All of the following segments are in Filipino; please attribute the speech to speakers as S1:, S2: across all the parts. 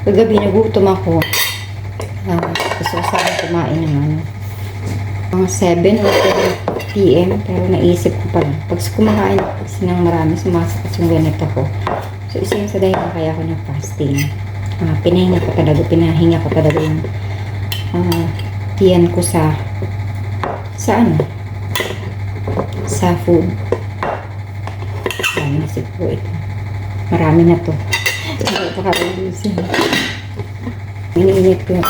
S1: Kagabi nagutom ako. Gusto ko sana kumain ng mga 7 or 10 PM. Pero naisip ko pala, pag kumakain kasi ng marami, sumasakit yung ganito ko. So, isa yung sa dahilan kaya ako ng fasting. Pinahinga ko talaga yung tiyan ko sa food. Naisip ko ito. Marami na to. Hindi ito kakalusin. Iniinit ko yung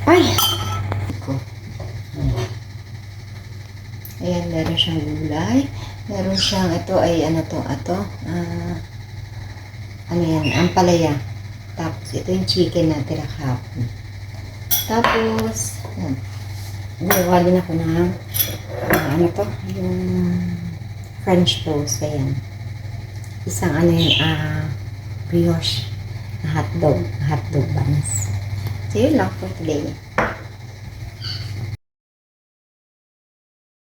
S1: ay! Ayan, meron siyang gulay. Meron siyang, ito ay ano yan, ampalaya. Tapos, ito yung chicken na tira kahapon. Tapos, gumawa din ako ng, yung French toast. Ayan. Isang brioche na hotdog buns. So, yun lang for today.